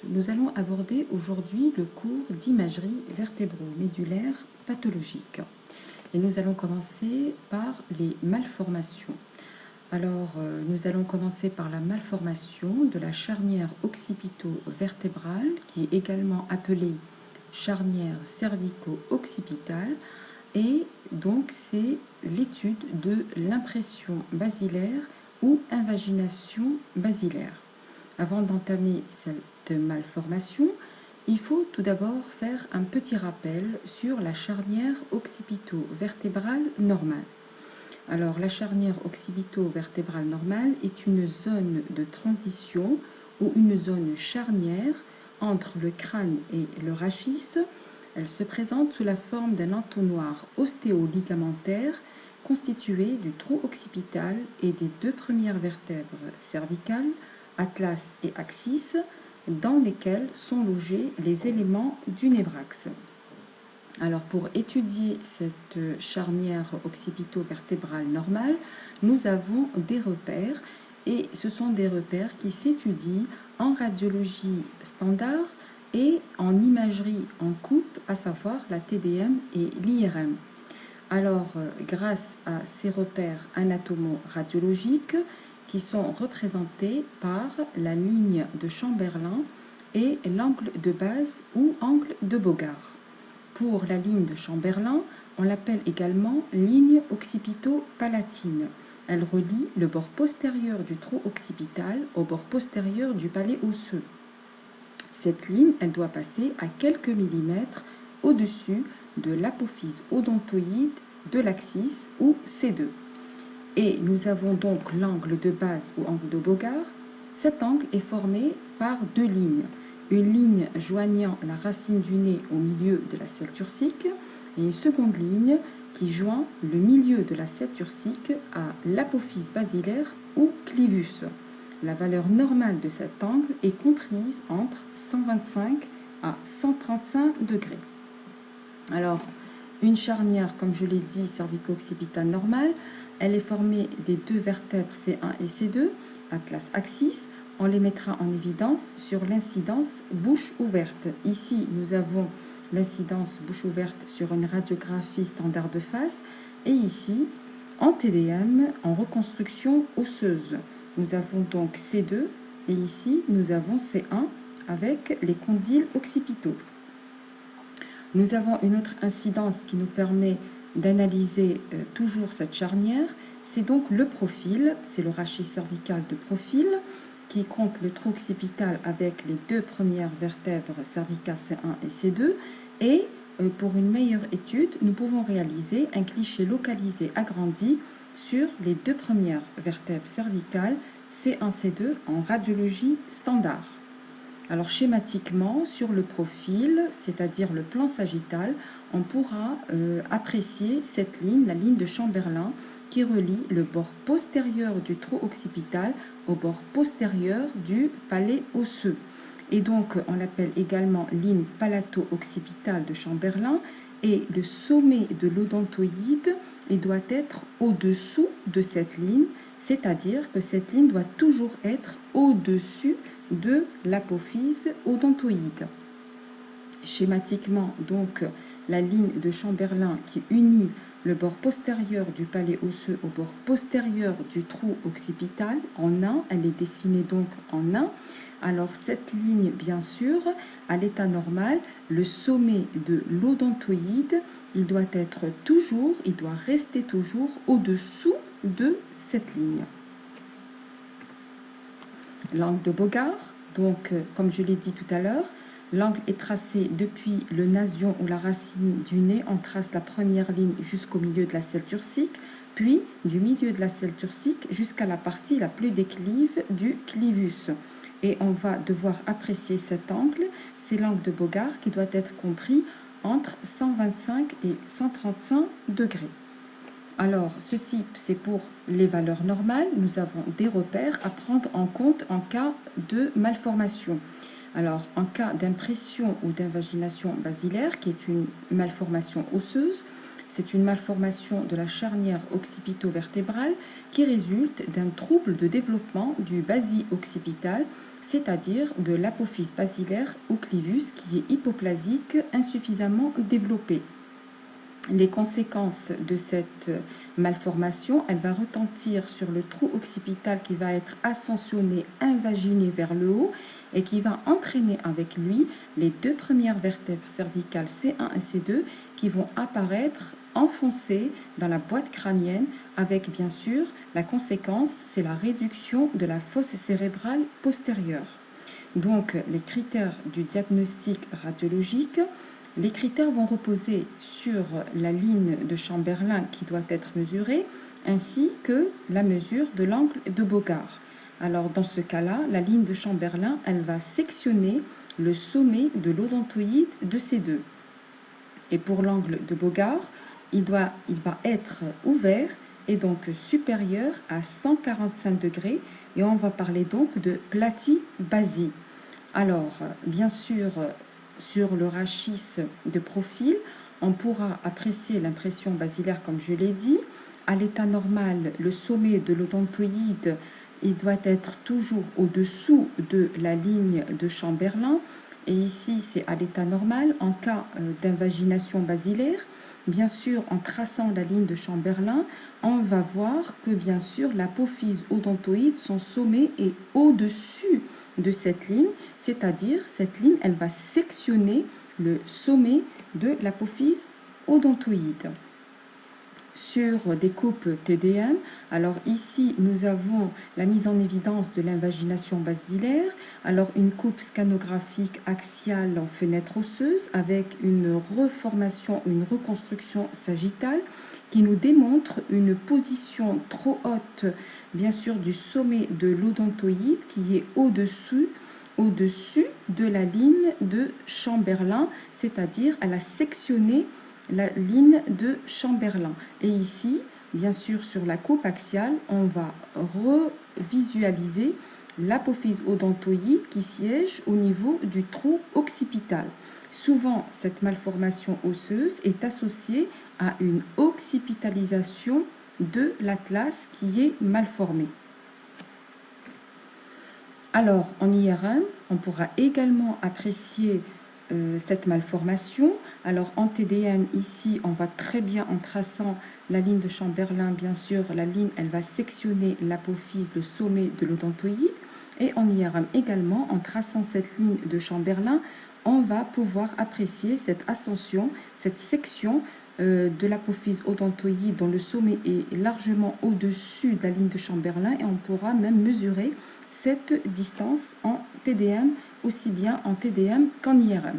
Nous allons aborder aujourd'hui le cours d'imagerie vertébro-médulaire pathologique. Et nous allons commencer par les malformations. Alors, nous allons commencer par la malformation de la charnière occipito-vertébrale, qui est également appelée charnière cervico-occipitale. Et donc, c'est l'étude de l'impression basilaire ou invagination basilaire. Avant d'entamer cette malformation, il faut tout d'abord faire un petit rappel sur la charnière occipito-vertébrale normale. Alors, la charnière occipito-vertébrale normale est une zone de transition ou une zone charnière entre le crâne et le rachis. Elle se présente sous la forme d'un entonnoir ostéo-ligamentaire constitué du trou occipital et des deux premières vertèbres cervicales, atlas et axis, dans lesquels sont logés les éléments du nébrax. Alors, pour étudier cette charnière occipito-vertébrale normale, nous avons des repères, et ce sont des repères qui s'étudient en radiologie standard et en imagerie en coupe, à savoir la TDM et l'IRM. Alors, grâce à ces repères anatomo-radiologiques qui sont représentés par la ligne de Chamberlain et l'angle de base ou angle de Bogart. Pour la ligne de Chamberlain, on l'appelle également ligne occipito-palatine. Elle relie le bord postérieur du trou occipital au bord postérieur du palais osseux. Cette ligne, elle doit passer à quelques millimètres au-dessus de l'apophyse odontoïde de l'axis ou C2. Et nous avons donc l'angle de base ou angle de Bogart. Cet angle est formé par deux lignes. Une ligne joignant la racine du nez au milieu de la selle turcique et une seconde ligne qui joint le milieu de la selle turcique à l'apophyse basilaire ou clivus. La valeur normale de cet angle est comprise entre 125 à 135 degrés. Alors, une charnière, comme je l'ai dit, cervico-occipitale normale, elle est formée des deux vertèbres C1 et C2, atlas axis. On les mettra en évidence sur l'incidence bouche ouverte. Ici, nous avons l'incidence bouche ouverte sur une radiographie standard de face. Et ici, en TDM, en reconstruction osseuse. Nous avons donc C2 et ici, nous avons C1 avec les condyles occipitaux. Nous avons une autre incidence qui nous permet d'analyser toujours cette charnière. C'est donc le profil, c'est le rachis cervical de profil qui compte le trou occipital avec les deux premières vertèbres cervicales C1 et C2. Et pour une meilleure étude, nous pouvons réaliser un cliché localisé agrandi sur les deux premières vertèbres cervicales C1, C2 en radiologie standard. Alors schématiquement, sur le profil, c'est-à-dire le plan sagittal, on pourra apprécier cette ligne, la ligne de Chamberlain, qui relie le bord postérieur du trou occipital au bord postérieur du palais osseux. Et donc, on l'appelle également ligne palato-occipitale de Chamberlain. Et le sommet de l'odontoïde, il doit être au-dessous de cette ligne, c'est-à-dire que cette ligne doit toujours être au-dessus de l'apophyse odontoïde. Schématiquement, donc, la ligne de Chamberlain qui unit le bord postérieur du palais osseux au bord postérieur du trou occipital en un, elle est dessinée donc en un. Alors cette ligne, bien sûr, à l'état normal, le sommet de l'odontoïde, il doit rester toujours au-dessous de cette ligne. L'angle de Bogart, donc comme je l'ai dit tout à l'heure, l'angle est tracé depuis le nasion ou la racine du nez, on trace la première ligne jusqu'au milieu de la selle turcique, puis du milieu de la selle turcique jusqu'à la partie la plus déclive du clivus. Et on va devoir apprécier cet angle, c'est l'angle de Bogart qui doit être compris entre 125 et 135 degrés. Alors, ceci, c'est pour les valeurs normales. Nous avons des repères à prendre en compte en cas de malformation. Alors, en cas d'impression ou d'invagination basilaire, qui est une malformation osseuse, c'est une malformation de la charnière occipito-vertébrale qui résulte d'un trouble de développement du basi occipital c'est-à-dire de l'apophyse basilaire ou clivus qui est hypoplasique, insuffisamment développé. Les conséquences de cette malformation, elle va retentir sur le trou occipital qui va être ascensionné, invaginé vers le haut et qui va entraîner avec lui les deux premières vertèbres cervicales C1 et C2 qui vont apparaître enfoncées dans la boîte crânienne avec bien sûr la conséquence, c'est la réduction de la fosse cérébrale postérieure. Donc les critères du diagnostic radiologique, les critères vont reposer sur la ligne de Chamberlin qui doit être mesurée, ainsi que la mesure de l'angle de Bogart. Alors dans ce cas-là, la ligne de Chamberlin, elle va sectionner le sommet de l'odontoïde de ces deux. Et pour l'angle de Bogart, il va être ouvert et donc supérieur à 145 degrés, et on va parler donc de platybasie. Alors, bien sûr, sur le rachis de profil, on pourra apprécier l'impression basilaire comme je l'ai dit. À l'état normal, le sommet de l'odontoïde, il doit être toujours au-dessous de la ligne de Chamberlin. Et ici, c'est à l'état normal. En cas d'invagination basilaire, bien sûr, en traçant la ligne de Chamberlin, on va voir que, bien sûr, l'apophyse odontoïde, son sommet est au-dessus de cette ligne, c'est-à-dire cette ligne, elle va sectionner le sommet de l'apophyse odontoïde. Sur des coupes TDM, alors ici nous avons la mise en évidence de l'invagination basilaire, alors une coupe scanographique axiale en fenêtre osseuse avec une reformation, une reconstruction sagittale qui nous démontre une position trop haute, bien sûr, du sommet de l'odontoïde qui est au-dessus de la ligne de Chamberlin, c'est-à-dire elle a sectionné la ligne de Chamberlin. Et ici, bien sûr, sur la coupe axiale, on va revisualiser l'apophyse odontoïde qui siège au niveau du trou occipital. Souvent, cette malformation osseuse est associée à une occipitalisation de l'atlas qui est mal formé. Alors, en IRM, on pourra également apprécier cette malformation. Alors, en TDM, ici, on voit très bien en traçant la ligne de Chamberlin, bien sûr, la ligne, elle va sectionner l'apophyse, le sommet de l'odontoïde. Et en IRM également, en traçant cette ligne de Chamberlin, on va pouvoir apprécier cette ascension, cette section de l'apophyse odontoïde dont le sommet est largement au-dessus de la ligne de Chamberlin, et on pourra même mesurer cette distance en TDM, aussi bien en TDM qu'en IRM.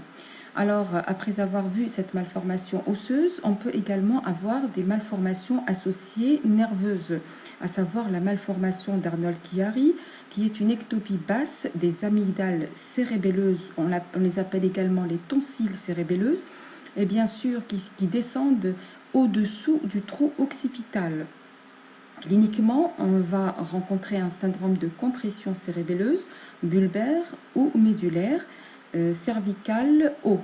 Alors, après avoir vu cette malformation osseuse, on peut également avoir des malformations associées nerveuses, à savoir la malformation d'Arnold-Chiari, qui est une ectopie basse des amygdales cérébelleuses, on les appelle également les tonsilles cérébelleuses, et bien sûr qui descendent au-dessous du trou occipital. Cliniquement, on va rencontrer un syndrome de compression cérébelleuse, bulbaire ou médulaire, cervicale haut.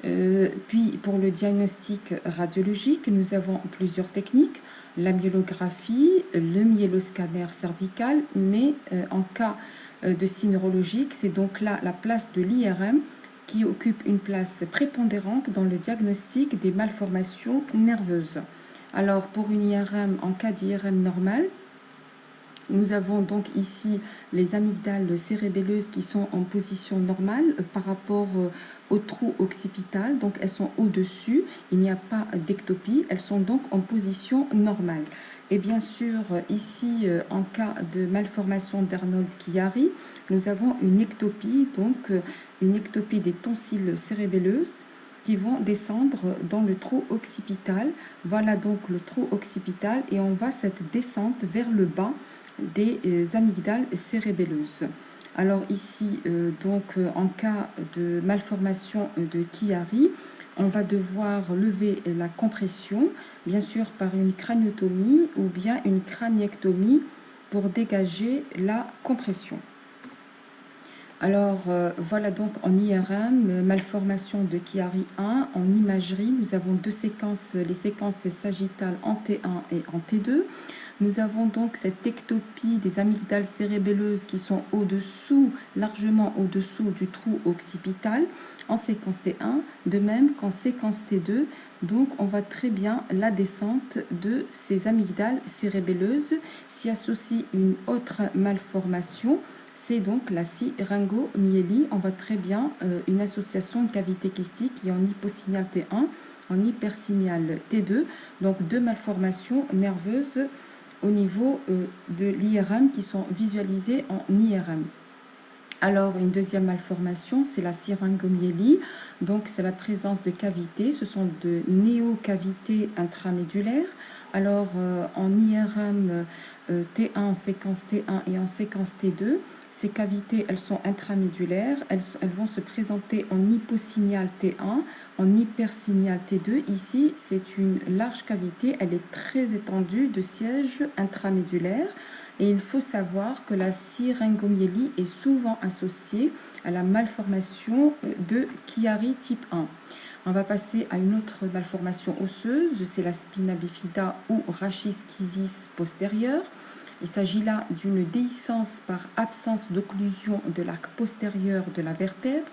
Puis pour le diagnostic radiologique, nous avons plusieurs techniques, la myélographie, le myéloscanner cervical, mais en cas de signe neurologique, c'est donc là la place de l'IRM qui occupe une place prépondérante dans le diagnostic des malformations nerveuses. Alors pour une IRM, en cas d'IRM normal, nous avons donc ici les amygdales cérébelleuses qui sont en position normale par rapport au trou occipital, donc elles sont au-dessus, il n'y a pas d'ectopie, elles sont donc en position normale. Et bien sûr, ici, en cas de malformation d'Arnold-Chiari, nous avons une ectopie, donc une ectopie des tonsilles cérébelleuses qui vont descendre dans le trou occipital. Voilà donc le trou occipital et on voit cette descente vers le bas des amygdales cérébelleuses. Alors ici, en cas de malformation de Chiari, on va devoir lever la compression, bien sûr par une craniotomie ou bien une craniectomie pour dégager la compression. Alors voilà donc en IRM, malformation de Chiari 1. En imagerie, nous avons deux séquences, les séquences sagittales en T1 et en T2. Nous avons donc cette ectopie des amygdales cérébelleuses qui sont au-dessous, largement au-dessous du trou occipital en séquence T1, de même qu'en séquence T2. Donc on voit très bien la descente de ces amygdales cérébelleuses. S'y associe une autre malformation, c'est donc la syringomyélie. On voit très bien une association de cavité kystique qui est en hyposignal T1, en hypersignal T2, donc deux malformations nerveuses au niveau de l'IRM qui sont visualisées en IRM. Alors, une deuxième malformation, c'est la syringomyélie. Donc, c'est la présence de cavités. Ce sont de néocavités intramédulaires. Alors, en IRM T1, en séquence T1 et en séquence T2, ces cavités, elles sont intramédulaires. Elles vont se présenter en hyposignal T1, en hypersignal T2. Ici, c'est une large cavité. Elle est très étendue de siège intramédulaire. Et il faut savoir que la syringomyélie est souvent associée à la malformation de Chiari type 1. On va passer à une autre malformation osseuse, c'est la spina bifida ou rachis-schisis postérieure. Il s'agit là d'une déhiscence par absence d'occlusion de l'arc postérieur de la vertèbre.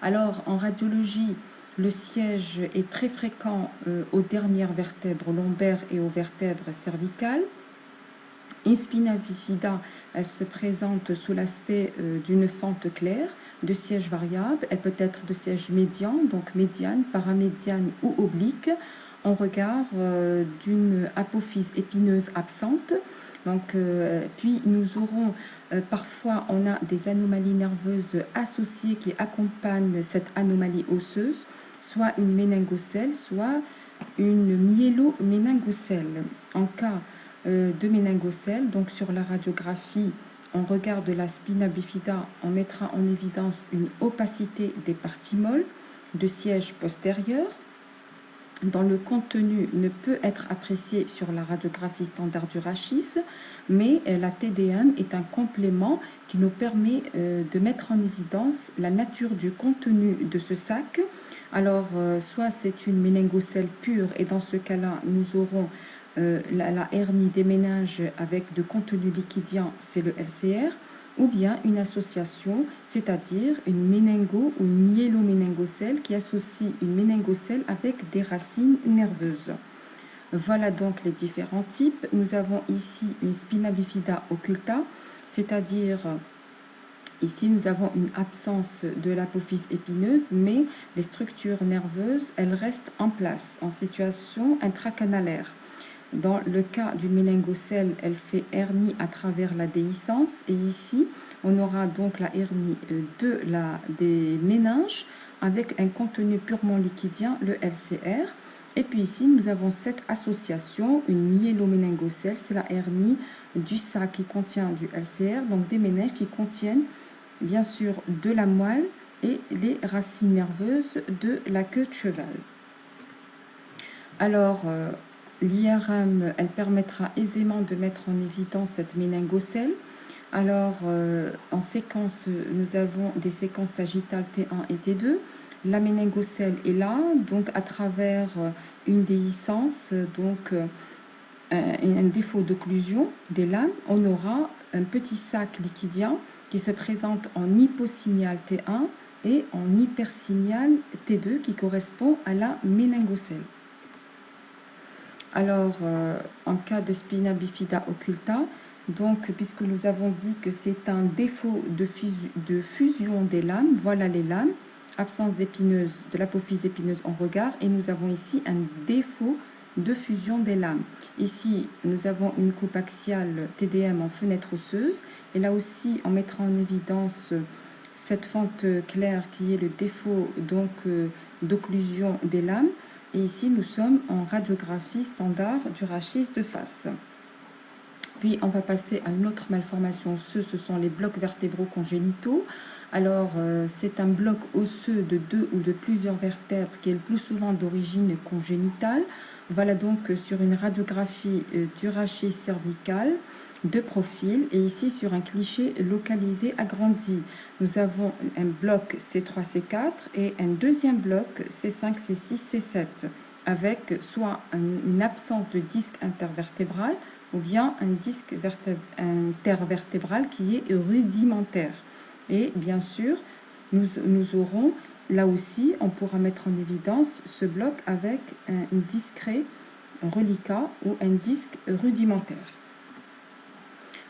Alors, en radiologie, le siège est très fréquent aux dernières vertèbres lombaires et aux vertèbres cervicales. Une spina bifida, elle se présente sous l'aspect d'une fente claire, de siège variable. Elle peut être de siège médian, donc médiane, paramédiane ou oblique, en regard d'une apophyse épineuse absente. Donc, puis nous aurons parfois, on a des anomalies nerveuses associées qui accompagnent cette anomalie osseuse, soit une méningocèle, soit une myéloméningocèle. En cas de méningocèle, donc sur la radiographie, on regarde la spina bifida, on mettra en évidence une opacité des parties molles de siège postérieur, dont le contenu ne peut être apprécié sur la radiographie standard du rachis, mais la TDM est un complément qui nous permet de mettre en évidence la nature du contenu de ce sac. Alors, soit c'est une méningocèle pure, et dans ce cas-là, nous aurons la hernie des méninges avec de contenu liquidien, c'est le LCR, ou bien une association, c'est-à-dire une méningo ou une myéloméningocèle qui associe une méningocèle avec des racines nerveuses. Voilà donc les différents types. Nous avons ici une spina bifida occulta, c'est-à-dire ici nous avons une absence de l'apophyse épineuse, mais les structures nerveuses, elles restent en place, en situation intracanalaire. Dans le cas d'une méningocèle, elle fait hernie à travers la déhiscence. Et ici, on aura donc la hernie des méninges avec un contenu purement liquidien, le LCR. Et puis ici, nous avons cette association, une myéloméningocèle, c'est la hernie du sac qui contient du LCR, donc des méninges qui contiennent bien sûr de la moelle et les racines nerveuses de la queue de cheval. Alors, l'IRM, elle permettra aisément de mettre en évidence cette méningocèle. Alors, en séquence, nous avons des séquences sagittales T1 et T2. La méningocèle est là, donc à travers une déhiscence, donc un défaut d'occlusion des lames, on aura un petit sac liquidien qui se présente en hyposignal T1 et en hypersignal T2 qui correspond à la méningocèle. Alors, en cas de spina bifida occulta, donc, puisque nous avons dit que c'est un défaut de fusion des lames, voilà les lames, absence d'épineuse, de l'apophyse épineuse en regard, et nous avons ici un défaut de fusion des lames. Ici, nous avons une coupe axiale TDM en fenêtre osseuse, et là aussi, on mettra en évidence cette fente claire qui est le défaut donc d'occlusion des lames. Et ici, nous sommes en radiographie standard du rachis de face. Puis, on va passer à une autre malformation osseuse, ce sont les blocs vertébraux congénitaux. Alors, c'est un bloc osseux de 2 ou de plusieurs vertèbres qui est le plus souvent d'origine congénitale. Voilà donc sur une radiographie du rachis cervical de profil, et ici sur un cliché localisé agrandi. Nous avons un bloc C3-C4 et un deuxième bloc C5, C6, C7, avec soit une absence de disque intervertébral, ou bien un disque intervertébral qui est rudimentaire. Et bien sûr, nous aurons là aussi, on pourra mettre en évidence ce bloc avec un discret reliquat ou un disque rudimentaire.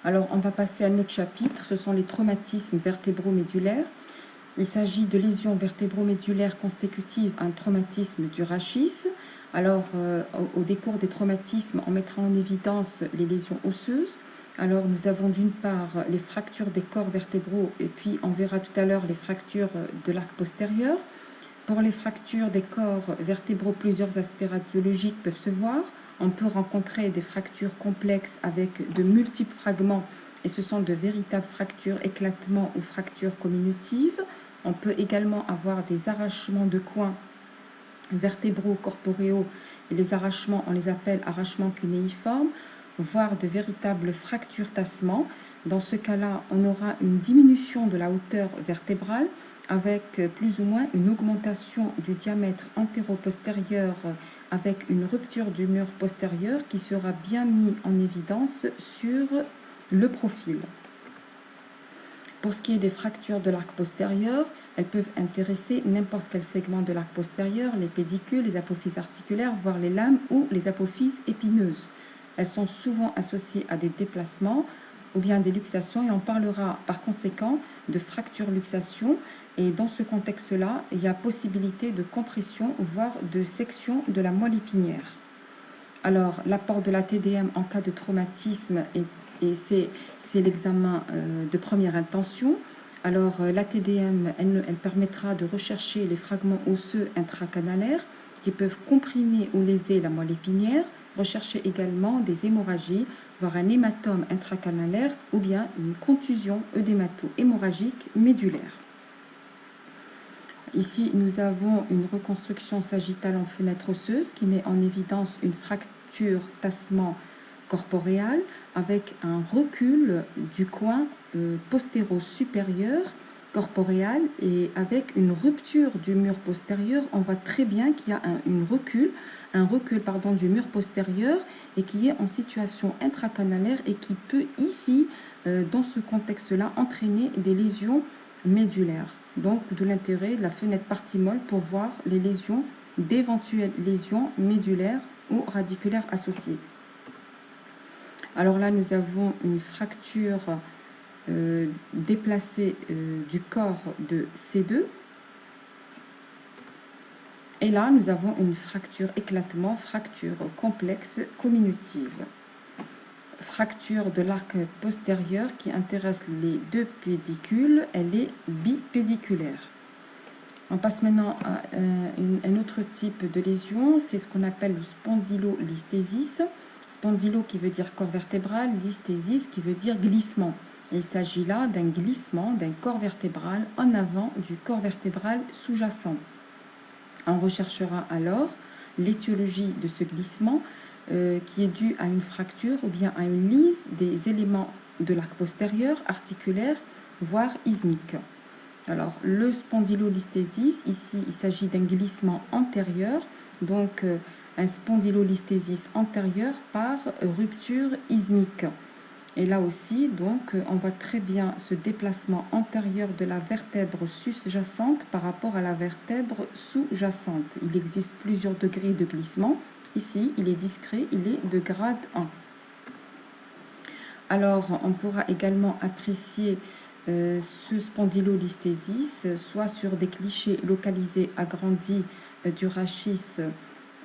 Alors, on va passer à notre chapitre, ce sont les traumatismes vertébro-médulaires. Il s'agit de lésions vertébro-médulaires consécutives à un traumatisme du rachis. Alors, au décours des traumatismes, on mettra en évidence les lésions osseuses. Alors, nous avons d'une part les fractures des corps vertébraux et puis on verra tout à l'heure les fractures de l'arc postérieur. Pour les fractures des corps vertébraux, plusieurs aspects radiologiques peuvent se voir. On peut rencontrer des fractures complexes avec de multiples fragments et ce sont de véritables fractures, éclatements ou fractures comminutives. On peut également avoir des arrachements de coins vertébraux, corporéaux, et les arrachements, on les appelle arrachements cunéiformes, voire de véritables fractures tassements. Dans ce cas-là, on aura une diminution de la hauteur vertébrale avec plus ou moins une augmentation du diamètre antéro-postérieur avec une rupture du mur postérieur qui sera bien mis en évidence sur le profil. Pour ce qui est des fractures de l'arc postérieur, elles peuvent intéresser n'importe quel segment de l'arc postérieur, les pédicules, les apophyses articulaires, voire les lames ou les apophyses épineuses. Elles sont souvent associées à des déplacements ou bien des luxations et on parlera par conséquent de fracture-luxation. Et dans ce contexte-là, il y a possibilité de compression, voire de section de la moelle épinière. Alors, l'apport de la TDM en cas de traumatisme, et c'est l'examen de première intention. Alors, la TDM, elle permettra de rechercher les fragments osseux intracanalaires qui peuvent comprimer ou léser la moelle épinière, rechercher également des hémorragies, voire un hématome intracanalaire ou bien une contusion œdémato-hémorragique médulaire. Ici, nous avons une reconstruction sagittale en fenêtre osseuse qui met en évidence une fracture tassement corporéal avec un recul du coin postéro-supérieur corporéal et avec une rupture du mur postérieur. On voit très bien qu'il y a un recul du mur postérieur et qui est en situation intracanalaire et qui peut ici, dans ce contexte-là, entraîner des lésions médulaires. Donc, de l'intérêt de la fenêtre partie molle pour voir les lésions, d'éventuelles lésions médulaires ou radiculaires associées. Alors là, nous avons une fracture déplacée du corps de C2. Et là, nous avons une fracture éclatement, fracture complexe comminutive. Fracture de l'arc postérieur qui intéresse les deux pédicules, elle est bipédiculaire. On passe maintenant à un autre type de lésion, c'est ce qu'on appelle le spondylolisthésis. Spondylo qui veut dire corps vertébral, listhésis qui veut dire glissement. Il s'agit là d'un glissement d'un corps vertébral en avant du corps vertébral sous-jacent. On recherchera alors l'étiologie de ce glissement qui est due à une fracture ou bien à une lise des éléments de l'arc postérieur, articulaire, voire ismique. Alors, le spondylolisthésis, ici, il s'agit d'un glissement antérieur, donc un spondylolisthésis antérieur par rupture ismique. Et là aussi, donc, on voit très bien ce déplacement antérieur de la vertèbre sous-jacente par rapport à la vertèbre sous-jacente. Il existe plusieurs degrés de glissement. Ici, il est discret, il est de grade 1. Alors, on pourra également apprécier ce spondylolisthésis, soit sur des clichés localisés agrandis du rachis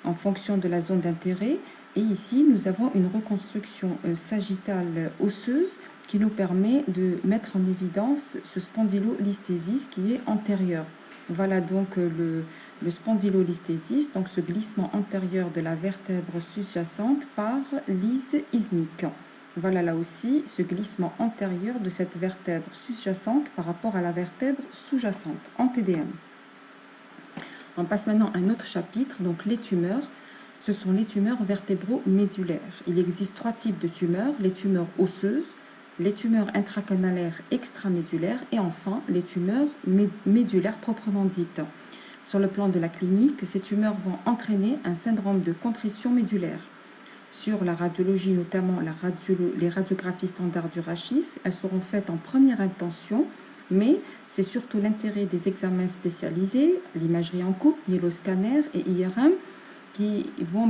en fonction de la zone d'intérêt. Et ici, nous avons une reconstruction sagittale osseuse qui nous permet de mettre en évidence ce spondylolisthésis qui est antérieur. Voilà donc le spondylolisthésis, donc ce glissement antérieur de la vertèbre sous-jacente par lise ismique. Voilà là aussi ce glissement antérieur de cette vertèbre sous-jacente par rapport à la vertèbre sous-jacente en TDM. On passe maintenant à un autre chapitre, donc les tumeurs. Ce sont les tumeurs vertébro-médulaires. Il existe trois types de tumeurs, les tumeurs osseuses, les tumeurs intracanalaires extramédulaires et enfin les tumeurs médulaires proprement dites. Sur le plan de la clinique, ces tumeurs vont entraîner un syndrome de compression médulaire. sur la radiologie, notamment les radiographies standards du rachis. Elles seront faites en première intention, mais c'est surtout l'intérêt des examens spécialisés, l'imagerie en coupe, myéloscanner et IRM, qui vont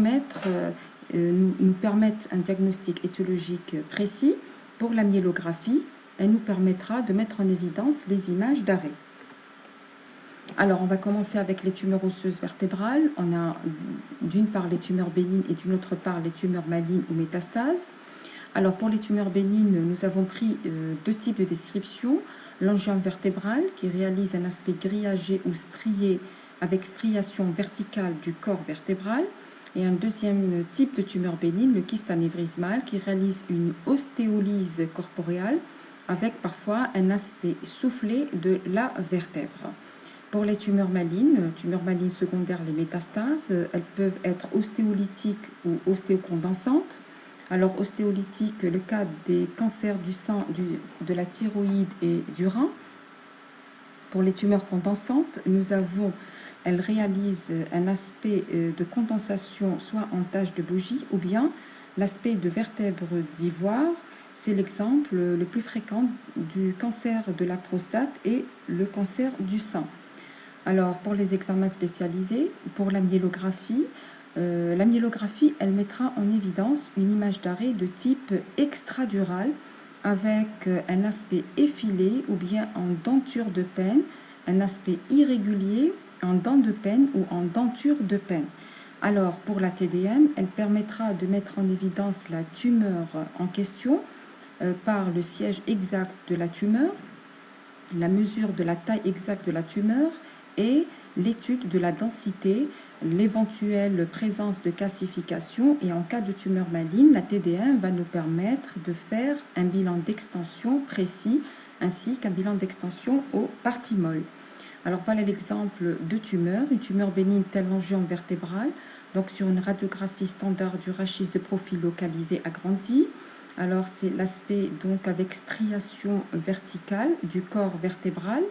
nous permettre un diagnostic étiologique précis. Pour la myélographie, elle nous permettra de mettre en évidence les images d'arrêt. Alors, on va commencer avec les tumeurs osseuses vertébrales. On a d'une part les tumeurs bénignes et d'une autre part les tumeurs malignes ou métastases. Alors, pour les tumeurs bénignes, nous avons pris deux types de description. L'angiome vertébrale, qui réalise un aspect grillagé ou strié avec striation verticale du corps vertébral. Et un deuxième type de tumeur bénigne, le kyste anévrismal, qui réalise une ostéolyse corporeale avec parfois un aspect soufflé de la vertèbre. Pour les tumeurs malignes secondaires, les métastases, elles peuvent être ostéolytiques ou ostéocondensantes. Alors, ostéolytique, le cas des cancers du sang, de la thyroïde et du rein. Pour les tumeurs condensantes, elles réalisent un aspect de condensation soit en tache de bougie ou bien l'aspect de vertèbre d'ivoire. C'est l'exemple le plus fréquent du cancer de la prostate et le cancer du sein. Alors, pour les examens spécialisés, pour la myélographie, elle mettra en évidence une image d'arrêt de type extradural avec un aspect effilé ou bien en denture de Penn, un aspect irrégulier en dent de Penn ou en denture de Penn. Alors, pour la TDM, elle permettra de mettre en évidence la tumeur en question par le siège exact de la tumeur, la mesure de la taille exacte de la tumeur et l'étude de la densité, l'éventuelle présence de calcification. Et en cas de tumeur maligne, la TDM va nous permettre de faire un bilan d'extension précis ainsi qu'un bilan d'extension aux parties molles. Alors voilà l'exemple de tumeur, une tumeur bénigne telle l'angiome vertébrale, donc sur une radiographie standard du rachis de profil localisé agrandi. Alors c'est l'aspect donc avec striation verticale du corps vertébral.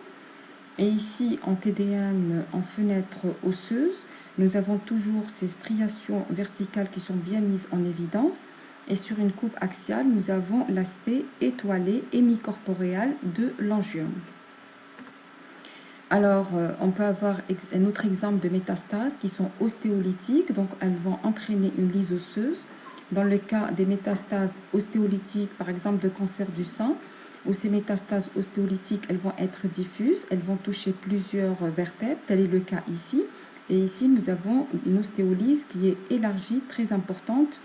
Et ici, en TDM, en fenêtre osseuse, nous avons toujours ces striations verticales qui sont bien mises en évidence. Et sur une coupe axiale, nous avons l'aspect étoilé hémicorporéal de l'angiome. Alors, on peut avoir un autre exemple de métastases qui sont ostéolytiques, donc elles vont entraîner une lyse osseuse. Dans le cas des métastases ostéolytiques, par exemple de cancer du sein, où ces métastases ostéolytiques, elles vont être diffuses, elles vont toucher plusieurs vertèbres, tel est le cas ici. Et ici, nous avons une ostéolyse qui est élargie, très importante.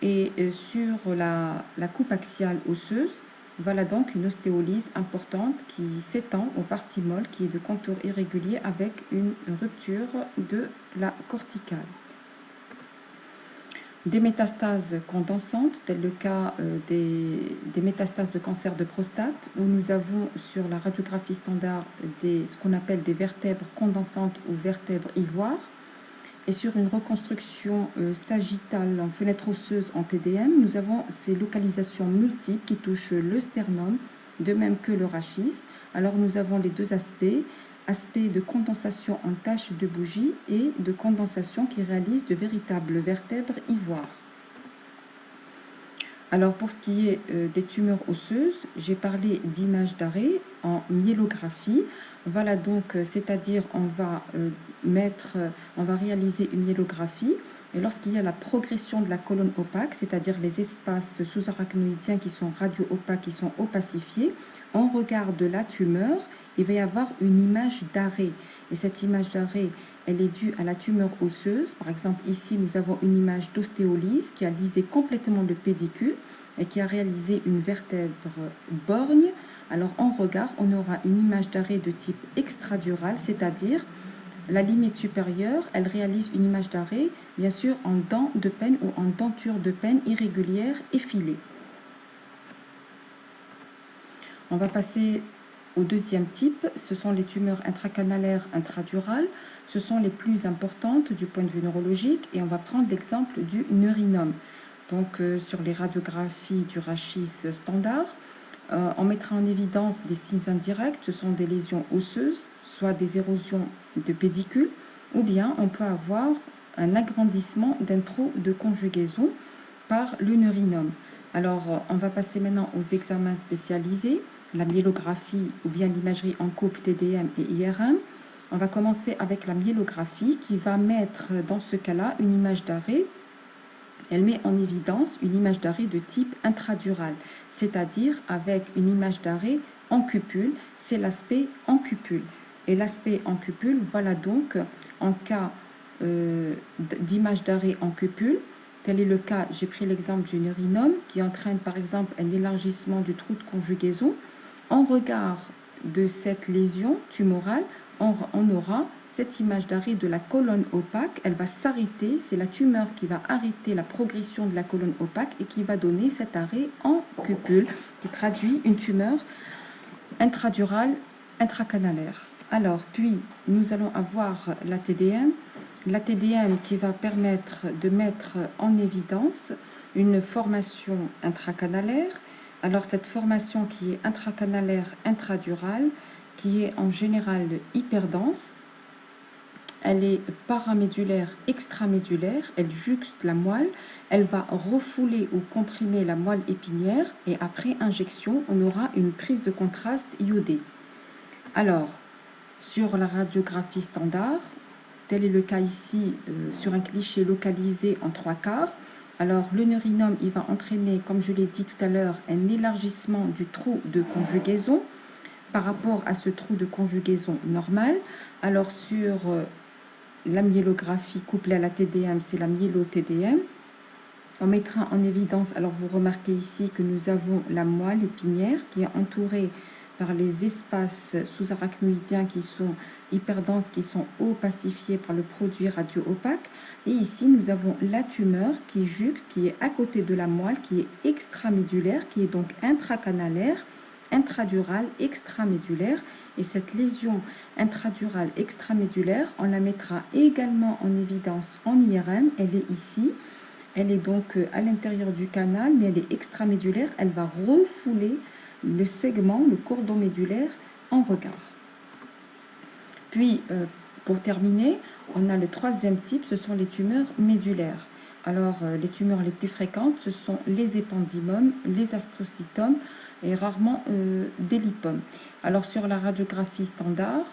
Et sur la coupe axiale osseuse, voilà donc une ostéolyse importante qui s'étend aux parties molles, qui est de contour irrégulier avec une rupture de la corticale. Des métastases condensantes, tel le cas des métastases de cancer de prostate, où nous avons sur la radiographie standard ce qu'on appelle des vertèbres condensantes ou vertèbres ivoires. Et sur une reconstruction sagittale en fenêtre osseuse en TDM, nous avons ces localisations multiples qui touchent le sternum, de même que le rachis. Alors nous avons les deux aspect de condensation en tache de bougie et de condensation qui réalise de véritables vertèbres ivoires. Alors pour ce qui est des tumeurs osseuses, j'ai parlé d'image d'arrêt en myélographie. Voilà donc, c'est-à-dire on va réaliser une myélographie et lorsqu'il y a la progression de la colonne opaque, c'est-à-dire les espaces sous-arachnoïdiens qui sont radio-opaques, qui sont opacifiés, on regarde la tumeur, il va y avoir une image d'arrêt. Et cette image d'arrêt, elle est due à la tumeur osseuse. Par exemple, ici, nous avons une image d'ostéolyse qui a lisé complètement le pédicule et qui a réalisé une vertèbre borgne. Alors, en regard, on aura une image d'arrêt de type extradural, c'est-à-dire la limite supérieure, elle réalise une image d'arrêt, bien sûr, en dent de Penn ou en denture de Penn irrégulière effilée. On va passer au deuxième type, ce sont les tumeurs intracanalaires intradurales. Ce sont les plus importantes du point de vue neurologique et on va prendre l'exemple du neurinome. Donc sur les radiographies du rachis standard, on mettra en évidence des signes indirects, ce sont des lésions osseuses, soit des érosions de pédicule, ou bien on peut avoir un agrandissement d'un trou de conjugaison. par le neurinome. Alors, on va passer maintenant aux examens spécialisés, la myélographie ou bien l'imagerie en couple TDM et IRM. On va commencer avec la myélographie qui va mettre dans ce cas-là une image d'arrêt. Elle met en évidence une image d'arrêt de type intradural, c'est-à-dire avec une image d'arrêt en cupule, c'est l'aspect en cupule. Et l'aspect en cupule, voilà donc en cas d'image d'arrêt en cupule, tel est le cas, j'ai pris l'exemple du neurinome qui entraîne par exemple un élargissement du trou de conjugaison. En regard de cette lésion tumorale, on aura cette image d'arrêt de la colonne opaque, elle va s'arrêter, c'est la tumeur qui va arrêter la progression de la colonne opaque et qui va donner cet arrêt en cupule, qui traduit une tumeur intradurale intracanalaire. Alors, puis, nous allons avoir la TDM qui va permettre de mettre en évidence une formation intracanalaire. Alors, cette formation qui est intracanalaire intradurale, qui est en général hyperdense, elle est paramédulaire extramédulaire, elle juxte la moelle, elle va refouler ou comprimer la moelle épinière et après injection, on aura une prise de contraste iodé. Alors, sur la radiographie standard, tel est le cas ici sur un cliché localisé en 3/4. Alors, le neurinome, il va entraîner, comme je l'ai dit tout à l'heure, un élargissement du trou de conjugaison par rapport à ce trou de conjugaison normal. Alors, sur la myélographie couplée à la TDM, c'est la myélo-TDM. On mettra en évidence, alors vous remarquez ici que nous avons la moelle épinière qui est entourée par les espaces sous-arachnoïdiens qui sont hyperdenses, qui sont opacifiés par le produit radio-opaque. Et ici, nous avons la tumeur qui juxte, qui est à côté de la moelle, qui est extramédulaire, qui est donc intracanalaire, intradurale, extramédulaire. Et cette lésion intradurale extramédulaire, on la mettra également en évidence en IRM. Elle est ici. Elle est donc à l'intérieur du canal, mais elle est extramédulaire. Elle va refouler le segment, le cordon médulaire en regard. Puis, pour terminer, on a le troisième type, ce sont les tumeurs médulaires. Alors, les tumeurs les plus fréquentes, ce sont les épendymomes, les astrocytomes et rarement des lipomes. Alors, sur la radiographie standard,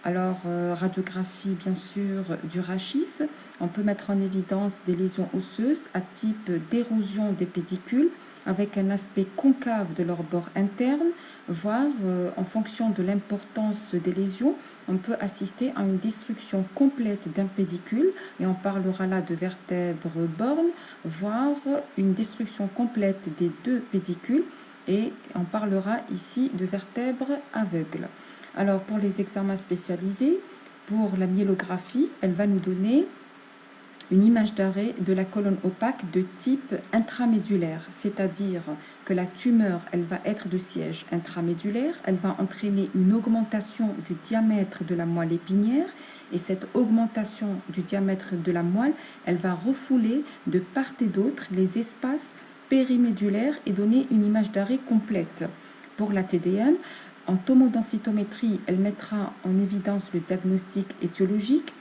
alors radiographie bien sûr du rachis, on peut mettre en évidence des lésions osseuses à type d'érosion des pédicules avec un aspect concave de leur bord interne, voire en fonction de l'importance des lésions, on peut assister à une destruction complète d'un pédicule, et on parlera là de vertèbres bornes, voire une destruction complète des deux pédicules, et on parlera ici de vertèbres aveugles. Alors pour les examens spécialisés, pour la myélographie, elle va nous donner une image d'arrêt de la colonne opaque de type intramédulaire, c'est-à-dire que la tumeur, elle va être de siège intramédulaire, elle va entraîner une augmentation du diamètre de la moelle épinière, et cette augmentation du diamètre de la moelle, elle va refouler de part et d'autre les espaces périmédulaires et donner une image d'arrêt complète. Pour la TDM, en tomodensitométrie, elle mettra en évidence le diagnostic étiologique,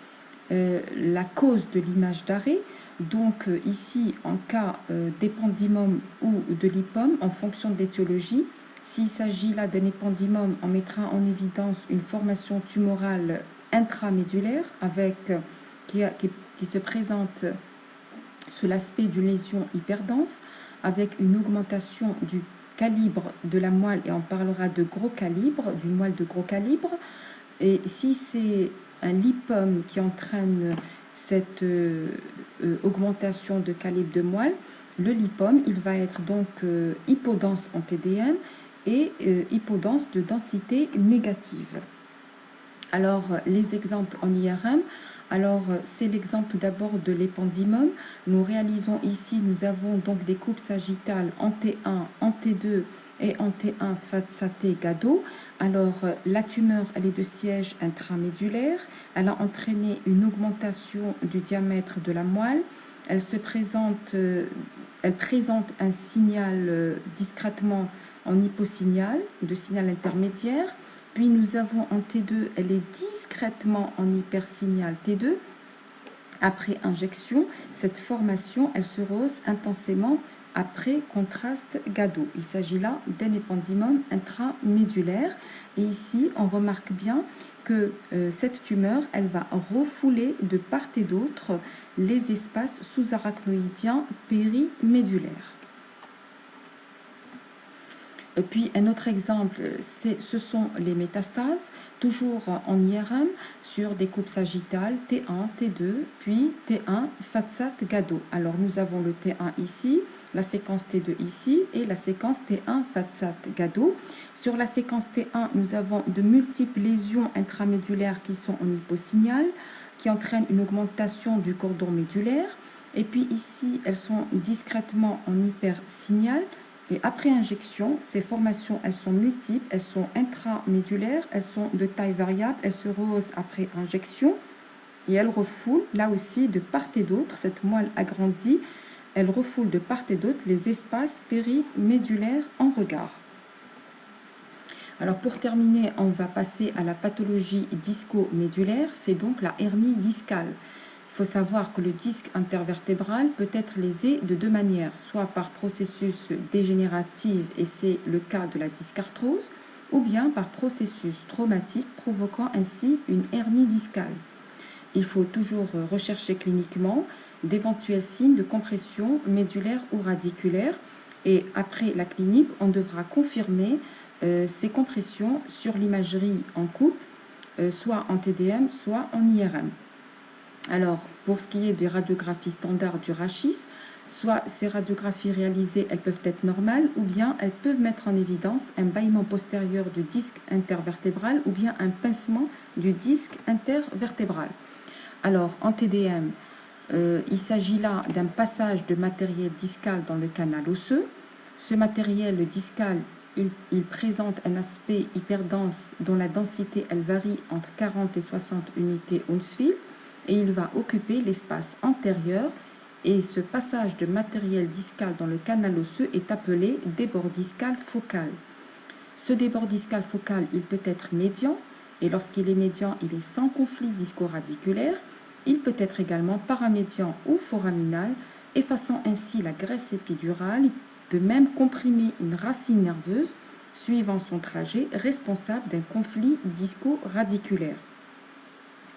la cause de l'image d'arrêt. Donc ici, en cas d'épendymome ou de lipome, en fonction de l'étiologie, s'il s'agit là d'un épendymome, on mettra en évidence une formation tumorale intramédulaire avec, qui se présente sous l'aspect d'une lésion hyperdense, avec une augmentation du calibre de la moelle, et on parlera de gros calibre, d'une moelle de gros calibre. Et si c'est un lipome qui entraîne cette augmentation de calibre de moelle, le lipome, il va être donc hypodense en TDM et hypodense de densité négative. Alors, les exemples en IRM, alors c'est l'exemple tout d'abord de l'épendymome. Nous réalisons ici, nous avons donc des coupes sagittales en T1, en T2 et en T1 Fatsate Gado. Alors, la tumeur, elle est de siège intramédulaire. Elle a entraîné une augmentation du diamètre de la moelle. Elle présente un signal discrètement en hyposignal, de signal intermédiaire. Puis nous avons en T2, elle est discrètement en hypersignal T2. Après injection, cette formation, elle se rehausse intensément après contraste Gado. Il s'agit là d'un épendymome intramédulaire. Et ici, on remarque bien que cette tumeur, elle va refouler de part et d'autre les espaces sous-arachnoïdiens périmédulaires. Et puis un autre exemple, ce sont les métastases, toujours en IRM, sur des coupes sagittales T1, T2, puis T1, Fatsat, Gado. Alors nous avons le T1 ici, la séquence T2 ici et la séquence T1, Fatsat, Gado. Sur la séquence T1, nous avons de multiples lésions intramédulaires qui sont en hyposignal, qui entraînent une augmentation du cordon médulaire. Et puis ici, elles sont discrètement en hypersignal. Et après injection, ces formations, elles sont multiples, elles sont intramédulaires, elles sont de taille variable, elles se rehaussent après injection et elles refoulent, là aussi, de part et d'autre, cette moelle agrandie, elle refoule de part et d'autre les espaces périmédulaires en regard. Alors pour terminer, on va passer à la pathologie discomédulaire, c'est donc la hernie discale. Il faut savoir que le disque intervertébral peut être lésé de deux manières, soit par processus dégénératif, et c'est le cas de la dyscarthrose, ou bien par processus traumatique provoquant ainsi une hernie discale. Il faut toujours rechercher cliniquement d'éventuels signes de compression médulaire ou radiculaire, et après la clinique, on devra confirmer ces compressions sur l'imagerie en coupe, soit en TDM, soit en IRM. Alors, pour ce qui est des radiographies standards du rachis, soit ces radiographies réalisées, elles peuvent être normales, ou bien elles peuvent mettre en évidence un bâillement postérieur du disque intervertébral, ou bien un pincement du disque intervertébral. Alors, en TDM, il s'agit là d'un passage de matériel discal dans le canal osseux. Ce matériel discal, il présente un aspect hyperdense dont la densité, elle varie entre 40 et 60 unités Hounsfield, et il va occuper l'espace antérieur, et ce passage de matériel discal dans le canal osseux est appelé débord discal focal. Ce débord discal focal, il peut être médian, et lorsqu'il est médian, il est sans conflit disco-radiculaire. Il peut être également paramédian ou foraminal, effaçant ainsi la graisse épidurale. Il peut même comprimer une racine nerveuse, suivant son trajet, responsable d'un conflit disco-radiculaire.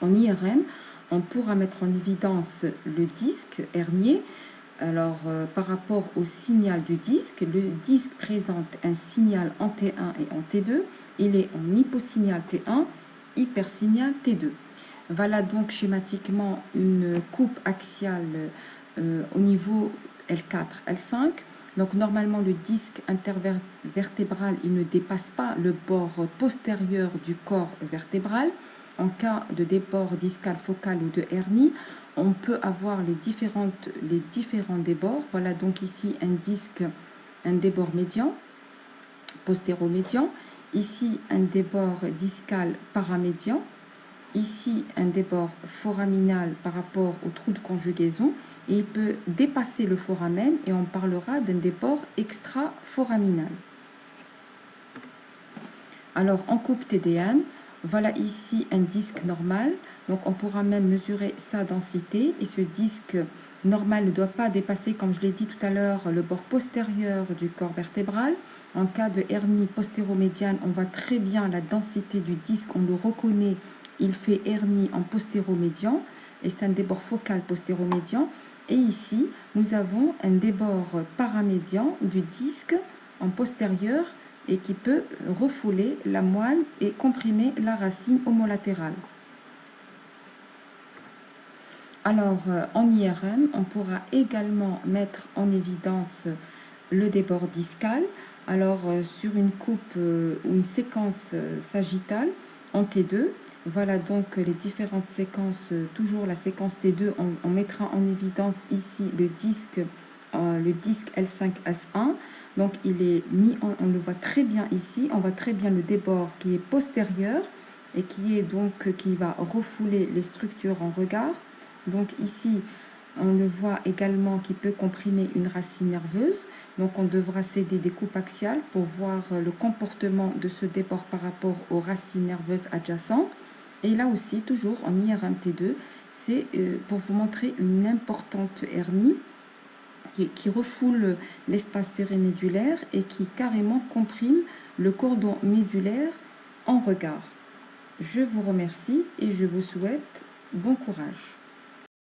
En IRM, on pourra mettre en évidence le disque hernier. Alors, par rapport au signal du disque, le disque présente un signal en T1 et en T2. Il est en hyposignal T1, hypersignal T2. Voilà donc schématiquement une coupe axiale au niveau L4, L5. Donc, normalement, le disque intervertébral, il ne dépasse pas le bord postérieur du corps vertébral. En cas de débord discal focal ou de hernie, on peut avoir les différents débords. Voilà donc ici un débord médian, postéromédian. Ici, un débord discal paramédian. Ici, un débord foraminal par rapport au trou de conjugaison. Et il peut dépasser le foramen et on parlera d'un débord extra-foraminal. Alors, en coupe TDM, voilà ici un disque normal, donc on pourra même mesurer sa densité, et ce disque normal ne doit pas dépasser, comme je l'ai dit tout à l'heure, le bord postérieur du corps vertébral. En cas de hernie postéromédiane, on voit très bien la densité du disque, on le reconnaît, il fait hernie en postéromédian, et c'est un débord focal postéromédian. Et ici, nous avons un débord paramédian du disque en postérieur, et qui peut refouler la moelle et comprimer la racine homolatérale. Alors, en IRM, on pourra également mettre en évidence le débord discal. Alors, sur une coupe ou une séquence sagittale en T2, voilà donc les différentes séquences. Toujours la séquence T2, on mettra en évidence ici le disque L5S1. Donc il est mis, on le voit très bien ici, on voit très bien le débord qui est postérieur et qui va refouler les structures en regard. Donc ici, on le voit également qui peut comprimer une racine nerveuse. Donc on devra céder des coupes axiales pour voir le comportement de ce débord par rapport aux racines nerveuses adjacentes. Et là aussi, toujours en IRMT2, c'est pour vous montrer une importante hernie qui refoule l'espace périmédulaire et qui carrément comprime le cordon médulaire en regard. Je vous remercie et je vous souhaite bon courage.